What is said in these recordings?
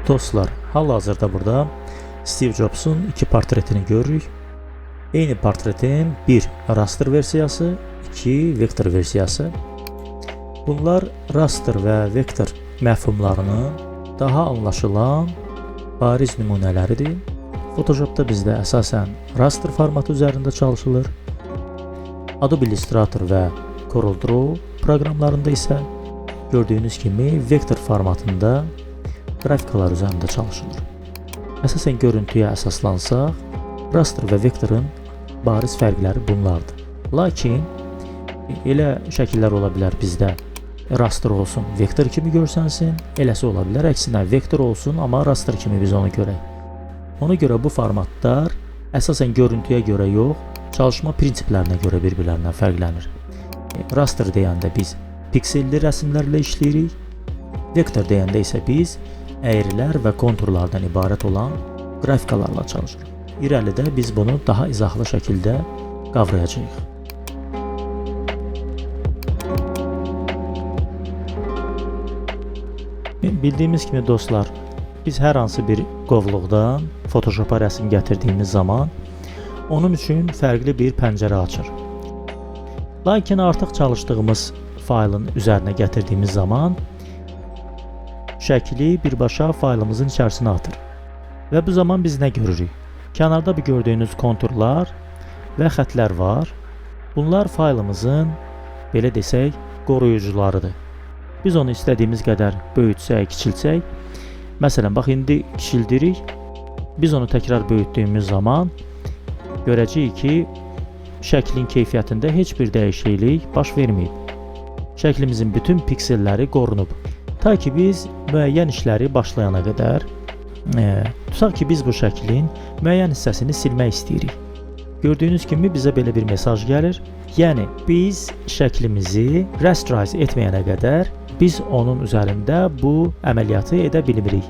Dostlar, hal-hazırda burada Steve Jobs'un iki portretini görürük. Eyni portretin bir raster versiyası, iki vektor versiyası. Bunlar raster və vektor məfhumlarının daha anlaşılan bariz nümunələridir. Photoshop'da bizdə əsasən raster formatı üzərində çalışılır. Adobe Illustrator və CorelDRAW proqramlarında isə gördüyünüz kimi vektor formatında qrafikalar üzərində çalışılır. Əsasən görüntüyə əsaslansaq, raster və vektorun bariz fərqləri bunlardır. Lakin elə şəkillər ola bilər bizdə raster olsun, vektor kimi görsənsin, eləsi ola bilər əksinə vektor olsun, amma raster kimi biz onu görək. Ona görə bu formatlar əsasən görüntüyə görə yox, çalışma prinsiplərinə görə bir-birlərindən fərqlənir. Raster deyəndə biz pikselli rəsmlərlə işləyirik, vektor deyəndə isə biz əyrilər və konturlardan ibarət olan qrafikalarla çalışırıq. İrəlidə biz bunu daha izahlı şəkildə qavrayacağıq. Bildiyimiz kimi dostlar, biz hər hansı bir qovluqdan Photoshop'a rəsm gətirdiyimiz zaman onun üçün fərqli bir pəncərə açır. Lakin artıq çalışdığımız faylın üzərinə gətirdiyimiz zaman şəkli birbaşa faylımızın içərisinə atır. Və bu zaman biz nə görürük? Kənarda bir gördüyünüz konturlar və xətlər var. Bunlar faylımızın, belə desək, qoruyucularıdır. Biz onu istədiyimiz qədər böyütsək, kiçiltsək, məsələn, bax, indi kiçildirik, biz onu təkrar böyütdüyümüz zaman görəcəyik ki, şəklin keyfiyyətində heç bir dəyişiklik baş verməyib. Şəklimizin bütün pikselləri qorunub. Ta ki biz müəyyən işləri başlayana qədər, tutaq ki biz bu şəklin müəyyən hissəsini silmək istəyirik. Gördüyünüz kimi bizə belə bir mesaj gəlir. Yəni, biz şəklimizi rasterize etməyənə qədər biz onun üzərində bu əməliyyatı edə bilmirik.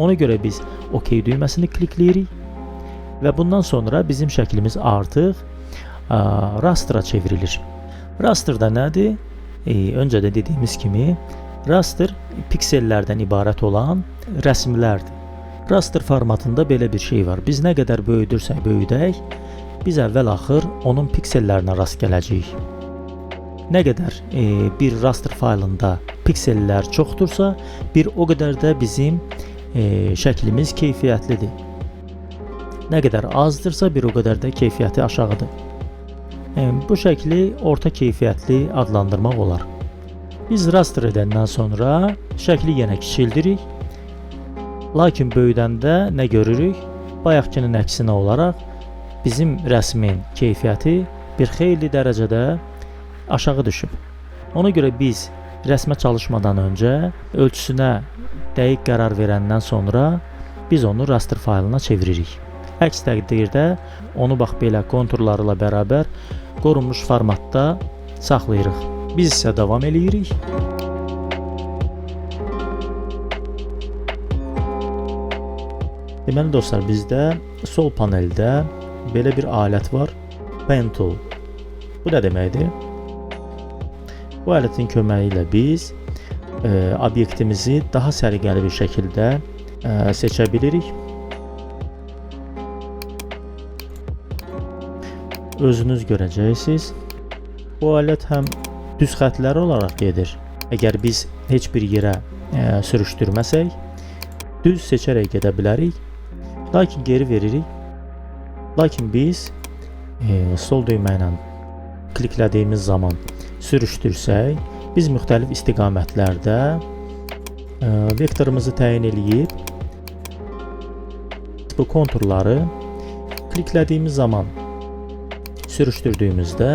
Ona görə biz OK düyməsini klikləyirik və bundan sonra bizim şəklimiz artıq rastera çevrilir. Raster da nədir? Öncə də dediyimiz kimi, raster piksellərdən ibarət olan rəsmlərdir. Raster formatında belə bir şey var. Biz nə qədər böyüdürsək böyüdək, biz əvvəl-axır onun piksellərinə rast gələcəyik. Nə qədər bir raster faylında piksellər çoxdursa, bir o qədər də bizim şəklimiz keyfiyyətlidir. Nə qədər azdırsa, bir o qədər də keyfiyyəti aşağıdır. Bu şəkli orta keyfiyyətli adlandırmaq olar. Biz raster edəndən sonra şəkli yenə kiçildirik. Lakin böyüdəndə nə görürük? Bayaqkının əksinə olaraq bizim rəsmin keyfiyyəti bir xeyli dərəcədə aşağı düşüb. Ona görə biz rəsmə çalışmadan öncə ölçüsünə dəqiq qərar verəndən sonra biz onu raster faylına çeviririk. Əks təqdirdə onu bax belə konturlarla bərabər qorunmuş formatda saxlayırıq. Biz isə davam eləyirik. Deməli dostlar, bizdə sol paneldə belə bir alət var. Pen tool. Bu nə deməkdir? Bu alətin köməyi ilə biz obyektimizi daha səliqəli bir şəkildə seçə bilirik. Özünüz görəcəksiniz. Bu alət həm düz xətlər olaraq gedir. Əgər biz heç bir yerə sürüşdürməsək, düz seçərək gedə bilərik. Lakin geri veririk. Lakin biz sol düymə ilə kliklədiyimiz zaman sürüşdürsək, biz müxtəlif istiqamətlərdə vektorumuzu təyin eləyib bu konturları kliklədiyimiz zaman sürüşdürdüyümüzdə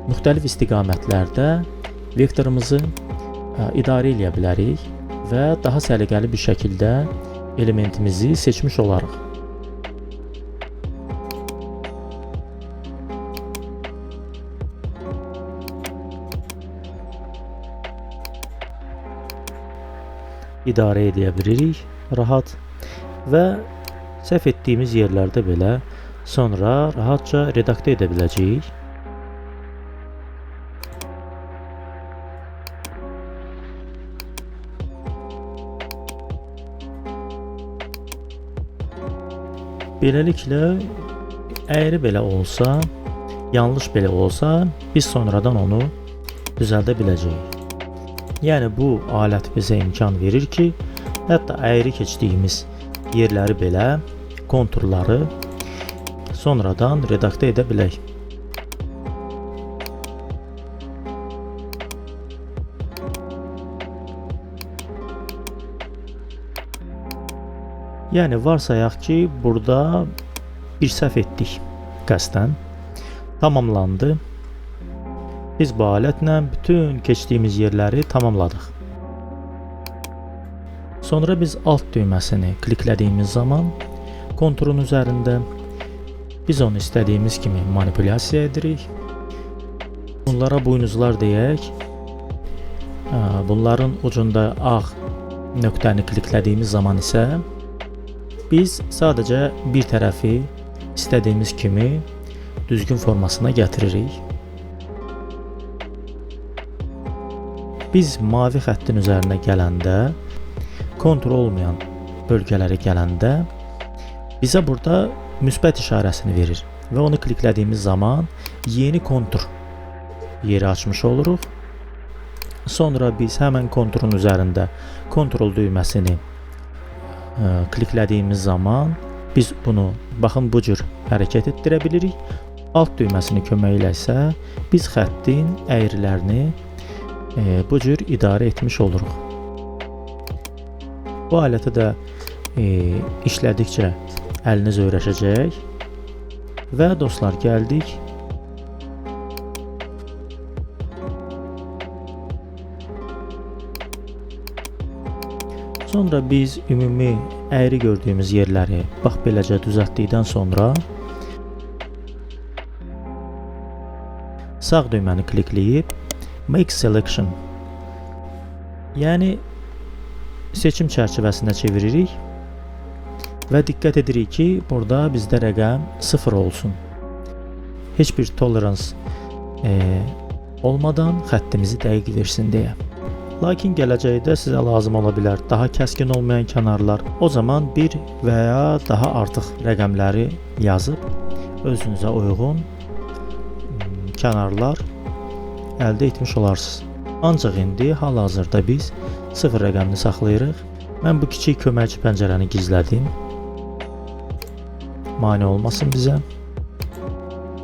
müxtəlif istiqamətlərdə vektorumuzu idarə edə bilərik və daha səliqəli bir şəkildə elementimizi seçmiş olarıq. İdarə edə bilirik rahat və səhv etdiyimiz yerlərdə belə sonra rahatca redaktə edə biləcəyik. Beləliklə, əyri belə olsa, yanlış belə olsa, biz sonradan onu düzəldə biləcəyik. Yəni bu alət bizə imkan verir ki, hətta əyri keçdiyimiz yerləri belə, konturları sonradan redaktə edə bilək. Yəni varsayaq ki, burada bir səhv etdik qəsdən. Tamamlandı. Biz bu alətlə bütün keçdiyimiz yerləri tamamladıq. Sonra biz alt düyməsini kliklədiyimiz zaman konturun üzərində biz onu istədiyimiz kimi manipulyasiya edirik. Bunlara buynuzlar deyək. Bunların ucunda ağ nöqtəni kliklədiyimiz zaman isə biz sadəcə bir tərəfi istədiyimiz kimi düzgün formasına gətiririk. Biz mavi xəttin üzərinə gələndə, kontur olmayan bölgələrə gələndə bizə burada müsbət işarəsini verir və onu kliklədiyimiz zaman yeni kontur yeri açmış oluruq. Sonra biz həmən konturun üzərində kontrol düyməsini kliklədiyimiz zaman biz bunu baxın bu cür hərəkət etdirə bilirik. Alt düyməsini köməyi ilə isə biz xəttin əyrilərini bu cür idarə etmiş oluruq. Bu alətə də işlədikcə əliniz öyrəşəcək və dostlar gəldik sonra biz ümumi əyri gördüyümüz yerləri bax beləcə düzəltdikdən sonra sağ düyməni klikləyib Make Selection yəni seçim çərçivəsinə çeviririk və diqqət edirik ki, burada bizdə rəqəm 0 olsun. Heç bir tolerans olmadan xəttimizi dəqiq versin deyə. Lakin gələcəkdə sizə lazım ola bilər daha kəskin olmayan kənarlar. O zaman bir və ya daha artıq rəqəmləri yazıb özünüzə uyğun kənarlar əldə etmiş olarsınız. Ancaq indi hal-hazırda biz 0 rəqəmini saxlayırıq. Mən bu kiçik köməkçi pəncərəni gizlədim. Mane olmasın bizə.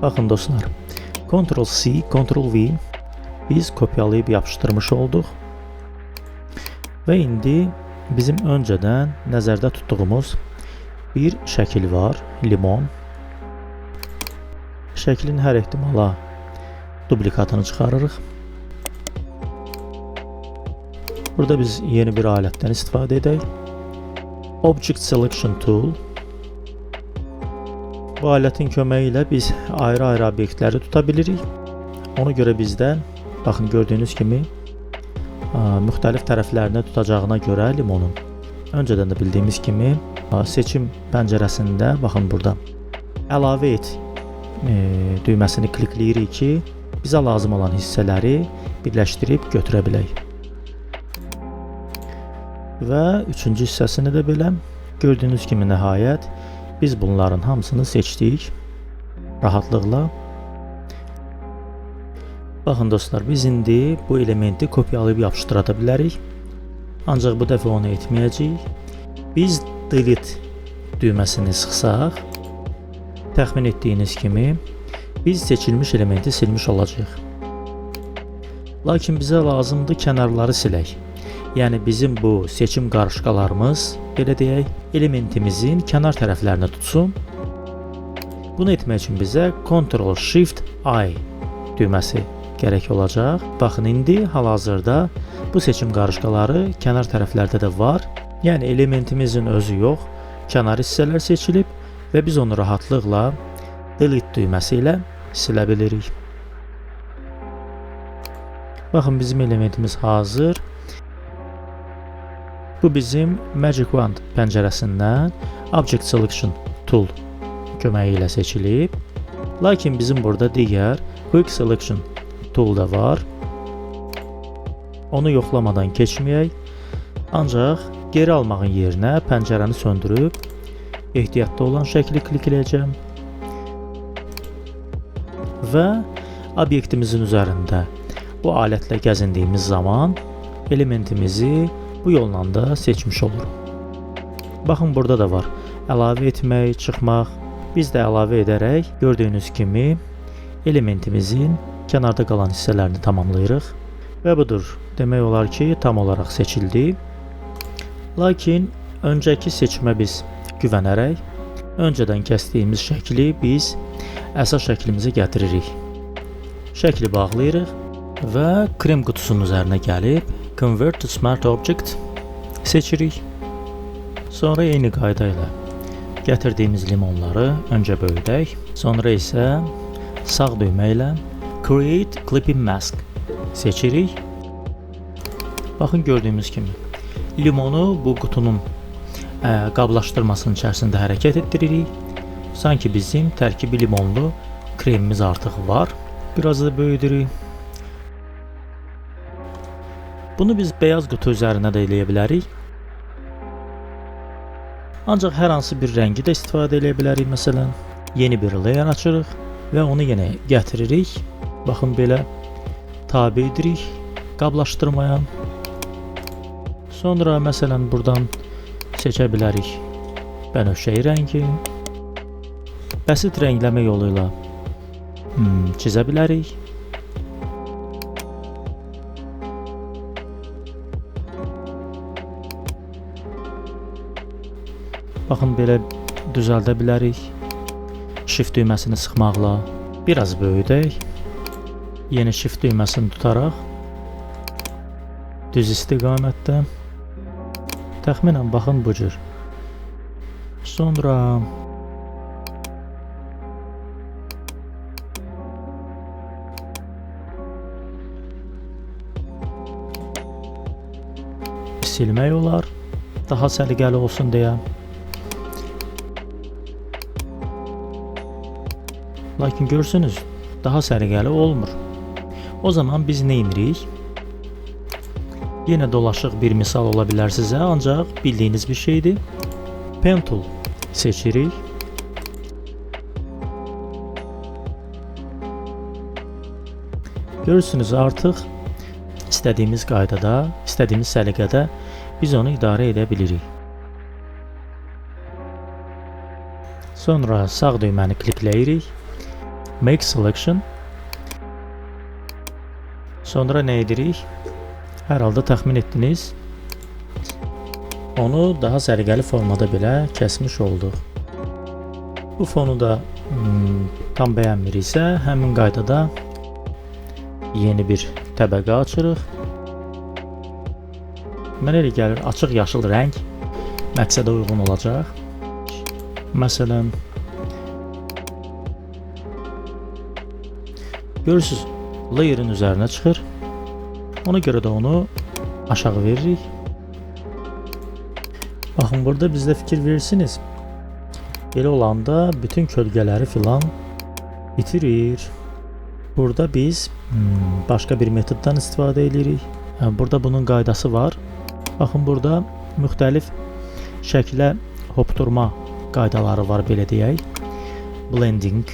Baxın dostlar, Ctrl-C, Ctrl-V biz kopyalayıb yapışdırmış olduq. Və indi bizim öncədən nəzərdə tutduğumuz bir şəkil var, limon. Şəklin hər ehtimala duplikatını çıxarırıq. Burada biz yeni bir alətdən istifadə edək. Object Selection Tool. Bu alətin köməyi ilə biz ayrı-ayrı obyektləri tuta bilirik. Ona görə bizdən, baxın gördüyünüz kimi, müxtəlif tərəflərini tutacağına görə limonun. Öncədən də bildiyimiz kimi seçim pəncərəsində baxın burada əlavə et düyməsini klikləyirik ki, bizə lazım olan hissələri birləşdirib götürə bilək. Və üçüncü hissəsini də belə gördüyünüz kimi nəhayət biz bunların hamısını seçdik rahatlıqla. Baxın dostlar, biz indi bu elementi kopyalayıb yapışdıra bilərik. Ancaq bu dəfə onu etməyəcəyik. Biz delete düyməsini sıxsaq, təxmin etdiyiniz kimi biz seçilmiş elementi silmiş olacağıq. Lakin bizə lazımdır kənarları silək. Yəni bizim bu seçim qarışqalarımız, belə deyək, elementimizin kənar tərəflərini tutsun. Bunu etmək üçün bizə Ctrl-Shift-I düyməsi gərək olacaq. Baxın, indi hal-hazırda bu seçim qarışqaları kənar tərəflərdə də var. Yəni elementimizin özü yox, kənar hissələr seçilib və biz onu rahatlıqla delete düyməsi ilə silə bilirik. Baxın, bizim elementimiz hazır. Bu bizim Magic Wand pəncərəsindən Object Selection Tool köməyi ilə seçilib. Lakin bizim burada digər Quick Selection Tool da var. Onu yoxlamadan keçməyək. Ancaq geri almağın yerinə pəncərəni söndürüb ehtiyatlı olan şəkli klikləyəcəm və obyektimizin üzərində bu alətlə gəzindiyimiz zaman elementimizi bu yolla da seçmiş oluruq. Baxın, burada da var əlavə etmək, çıxmaq. Biz də əlavə edərək gördüyünüz kimi elementimizin kənarda qalan hissələrini tamamlayırıq və budur. Demək olar ki, tam olaraq seçildi. Lakin öncəki seçimə biz güvənərək öncədən kəsdiyimiz şəkli biz əsas şəklimizə gətiririk. Şəkli bağlayırıq və krem qutusunun üzərinə gəlib Convert to Smart Object seçirik. Sonra eyni qayda ilə gətirdiyimiz limonları öncə böyüdək, sonra isə sağ düymə ilə Create Clipping Mask seçirik. Baxın, gördüyümüz kimi limonu bu qutunun qablaşdırmasının içərisində hərəkət etdiririk. Sanki bizim tərkibi limonlu kremimiz artıq var. Biraz da böyüdürük. Bunu biz beyaz qutu üzərinə də eləyə bilərik. Ancaq hər hansı bir rəngi də istifadə eləyə bilərik. Məsələn, yeni bir layer açırıq və onu yenə gətiririk. Baxın, belə tabe edirik qablaşdırmaya. Sonra məsələn buradan seçə bilərik bənövşəyi rəngi. Bəsit rəngləmə yolu ilə çizə bilərik. Baxın, belə düzəldə bilərik. Shift düyməsini sıxmaqla biraz böyüdək. Yeni shift düyməsini tutaraq düz istiqamətdə təxminən baxın bu cür. Sonra silmək olar, daha səliqəli olsun deyə. Lakin görürsünüz, daha səliqəli olmur. O zaman biz nə edirik? Yenə dolaşıq bir misal ola bilər sizə, ancaq bildiyiniz bir şeydir. Pen Tool seçirik. Görürsünüz, artıq istədiyimiz qaydada, istədiyimiz səliqədə biz onu idarə edə bilirik. Sonra sağ düyməni klikləyirik. Make Selection. Sonra nə edirik? Hər halda təxmin etdiniz. Onu daha səliqəli formada belə kəsmiş olduq. Bu fonu da tam bəyənmiriksə, həmin qaydada yeni bir təbəqə açırıq. Mənə elə gəlir, açıq yaşıl rəng məqsədə uyğun olacaq. Məsələn, görürsünüz, layerin üzərinə çıxır. Ona görə də onu aşağı veririk. Baxın, burada bizdə fikir verirsiniz. Belə olanda bütün kölgələri filan bitirir. Burada biz başqa bir metoddan istifadə edirik. Burada bunun qaydası var. Baxın, burada müxtəlif şəklə hopdurma qaydaları var, belə deyək. Blending.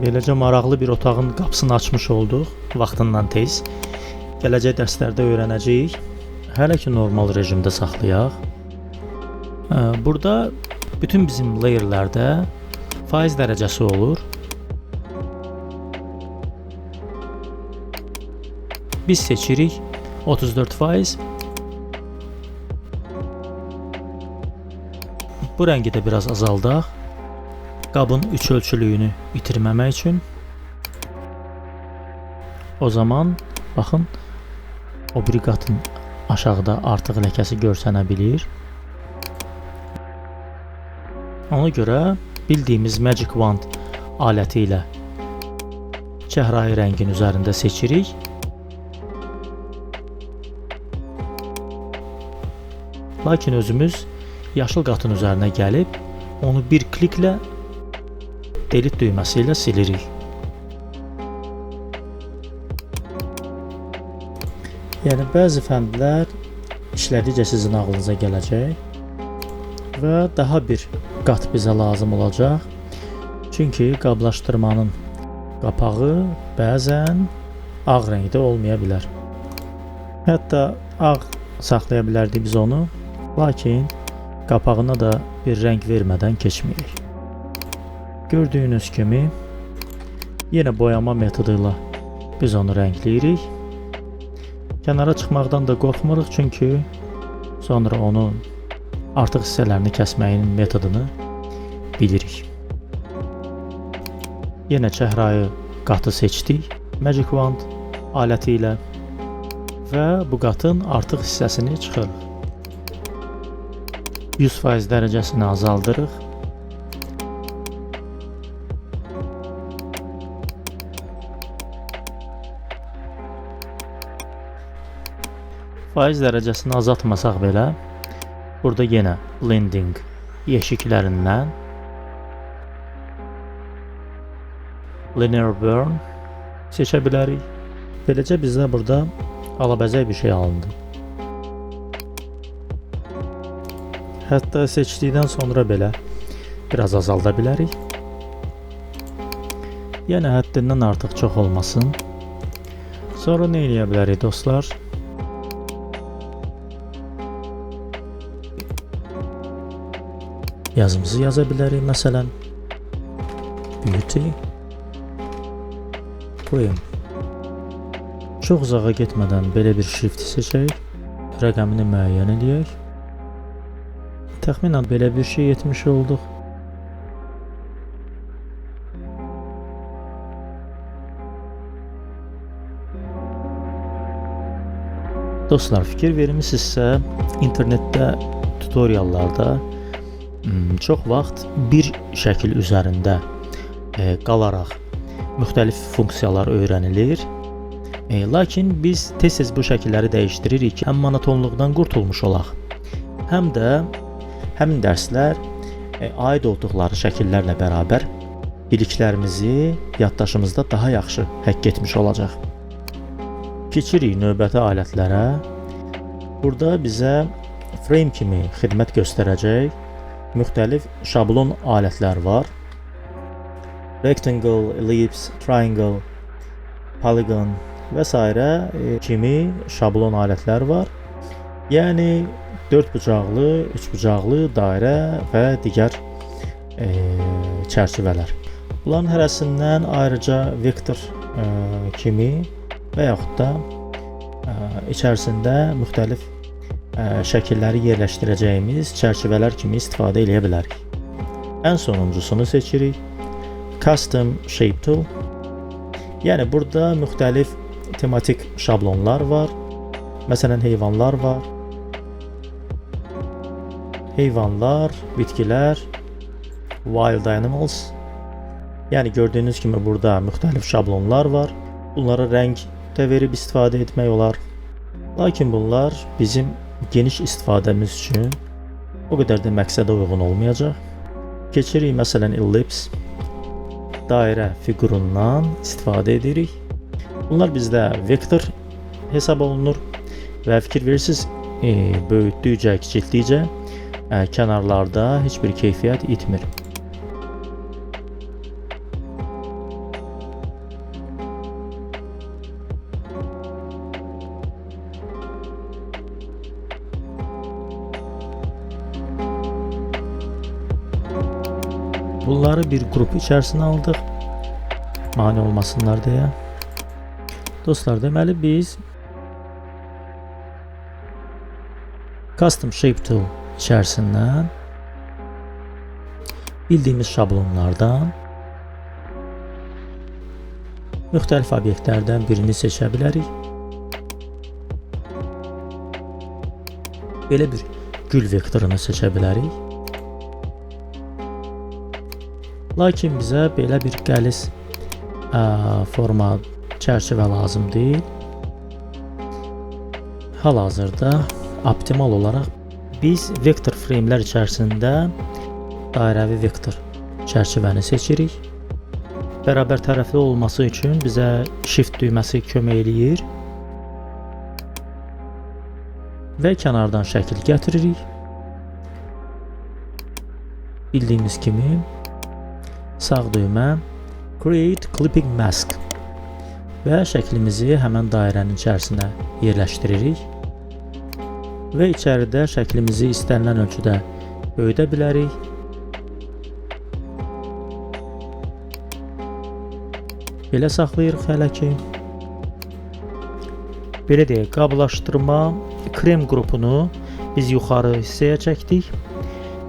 Beləcə maraqlı bir otağın qapısını açmış olduq vaxtından tez. Gələcək dərslərdə öyrənəcəyik. Hələ ki normal rejimdə saxlayaq. Burada bütün bizim layerlərdə faiz dərəcəsi olur. Biz seçirik 34%. Bu rəngi də biraz azaldaq. Qabın üç ölçülüyünü itirməmək üçün. O zaman baxın, o biri qatın aşağıda artıq ləkəsi görsənə bilir. Ona görə bildiyimiz Magic Wand aləti ilə çəhrayı rəngin üzərində seçirik. Lakin özümüz yaşıl qatın üzərinə gəlib onu bir kliklə delete düyməsi ilə silirik. Yəni bəzi fəndlər işlədikcə sizin ağlınıza gələcək. və daha bir qat bizə lazım olacaq. Çünki qablaşdırmanın qapağı bəzən ağ rəngdə olmaya bilər. Hətta ağ saxlaya bilərdik biz onu, lakin qapağına da bir rəng vermədən keçməyək. Gördüyünüz kimi yenə boyama metodu ilə biz onu rəngləyirik. Kənara çıxmaqdan da qorxmuruq, çünki sonra onun artıq hissələrini kəsməyin metodunu bilirik. Yenə çəhrayı qatı seçdik Magic Wand aləti ilə və bu qatın artıq hissəsini çıxırıq. 100% dərəcəsini azaldırıq. Faiz dərəcəsini azaltmasaq belə, burada yenə blending yeşiklərindən linear burn seçə bilərik. Beləcə bizdə burada alabəzək bir şey alındı. Hətta seçdikdən sonra belə biraz azalda bilərik. Yenə həddindən artıq çox olmasın. Sonra nə eləyə bilərik dostlar? Yazımızı yaza bilərik. Məsələn, beauty cream. Çox uzağa getmədən belə bir şrifti seçək. Rəqəmini müəyyən edək. Təxminən belə bir şey etmiş olduq. Dostlar, fikir vermisinizsə, internetdə tutoriallarda çox vaxt bir şəkil üzərində qalaraq müxtəlif funksiyalar öyrənilir. Lakin biz tez-tez bu şəkilləri dəyişdiririk ki, həm monotonluqdan qurtulmuş olaq, həm də həmin dərslər aid olduqları şəkillərlə bərabər biliklərimizi yaddaşımızda daha yaxşı həkk etmiş olacaq. Keçirik növbəti alətlərə. Burada bizə frame kimi xidmət göstərəcək müxtəlif şablon alətlər var. Rectangle, ellipse, triangle, polygon və s. kimi şablon alətlər var. Yəni 4 bucaqlı, 3 bucaqlı, dairə və digər çərçivələr. Bunların hərəsindən ayrıca vektor kimi və yaxud da içərisində müxtəlif şəkilləri yerləşdirəcəyimiz çərçivələr kimi istifadə edə bilərik. Ən sonuncusunu seçirik. Custom Shape Tool. Yəni burada müxtəlif tematik şablonlar var. Məsələn, heyvanlar var. Heyvanlar, bitkilər, wild animals. Yəni gördüyünüz kimi burada müxtəlif şablonlar var. Bunlara rəng də verib istifadə etmək olar. Lakin bunlar bizim geniş istifadəmiz üçün o qədər də məqsədə uyğun olmayacaq. Keçirik məsələn ellipse. Dairə fiqurundan istifadə edirik. Bunlar bizdə vektor hesab olunur və fikir verirsiniz, böyütdükcə, kiçiltdikcə kənarlarda heç bir keyfiyyət itmir. Bunları bir qrup içərisinə aldıq, mane olmasınlar deyə. Dostlar, deməli biz Custom Shape Tool içərisindən bildiyimiz şablonlardan müxtəlif obyektlərdən birini seçə bilərik. Belə bir gül vektorunu seçə bilərik. Lakin bizə belə bir qəliz forma çərçivə lazım deyil. Hal-hazırda optimal olaraq biz vektor framelər içərisində dairəvi vektor çərçivəni seçirik. Bərabər tərəfli olması üçün bizə Shift düyməsi kömək eləyir və kənardan şəkil gətiririk bildiyimiz kimi sağ düymə Create Clipping Mask və şəklimizi həmən dairənin içərisinə yerləşdiririk və içəridə şəklimizi istənilən ölçüdə böyüdə bilərik. Belə saxlayırıq hələ ki. Belə deyək, qablaşdırma krem qrupunu biz yuxarı hissəyə çəkdik.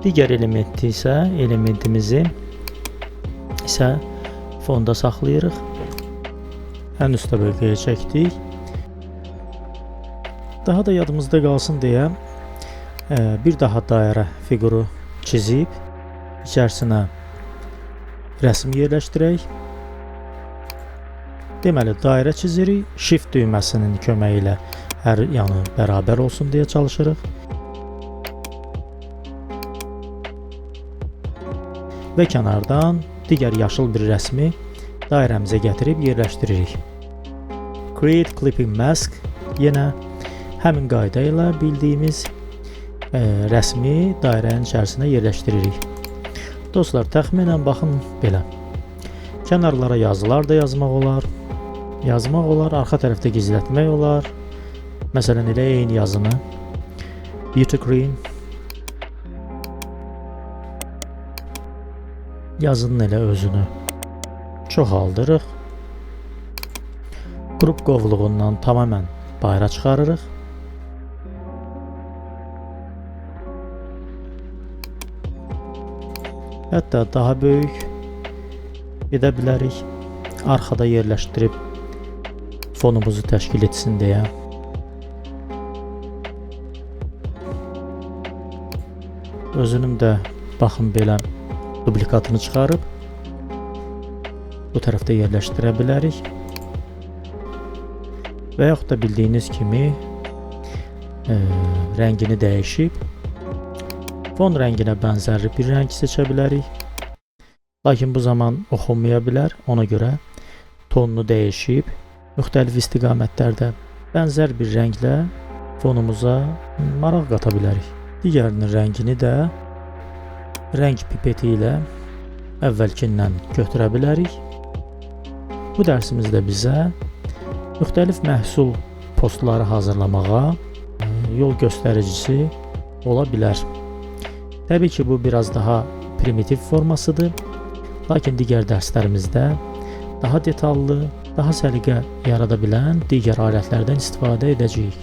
Digər elementimizi isə fonda saxlayırıq. Ən üstə bölgəyə çəkdik. Daha da yadımızda qalsın deyə bir daha dairə fiquru çizib içərisinə rəsm yerləşdirək. Deməli, dairə çizirik, Shift düyməsinin köməyi ilə hər yanı bərabər olsun deyə çalışırıq. Və kənardan digər yaşıl bir rəsmi dairəmizə gətirib yerləşdiririk. Create Clipping Mask yenə həmin qayda ilə bildiyimiz rəsmi dairənin içərisinə yerləşdiririk. Dostlar, təxminən baxın belə. Kənarlara yazılar da yazmaq olar. Arxa tərəfdə gizlətmək olar. Məsələn, elə eyni yazını Beauty Cream yazının elə özünü çoxaldırıq. Qrup qovluğundan tamamən bayıra çıxarırıq. Hətta daha böyük edə bilərik. Arxada yerləşdirib fonumuzu təşkil etsin deyə. Özünün də baxın belə duplikatını çıxarıb bu tərəfdə yerləşdirə bilərik. Və yaxud da bildiyiniz kimi rəngini dəyişib fon rənginə bənzər bir rəng seçə bilərik. Lakin bu zaman oxunmaya bilər. Ona görə tonunu dəyişib müxtəlif istiqamətlərdə bənzər bir rənglə fonumuza maraq qata bilərik. Digərinin rəngini də rəng pipeti ilə əvvəlkindən götürə bilərik. Bu dərsimizdə bizə müxtəlif məhsul postları hazırlamağa yol göstəricisi ola bilər. Təbii ki, bu biraz daha primitiv formasıdır. Lakin digər dərslərimizdə daha detallı, daha səliqə yarada bilən digər alətlərdən istifadə edəcəyik.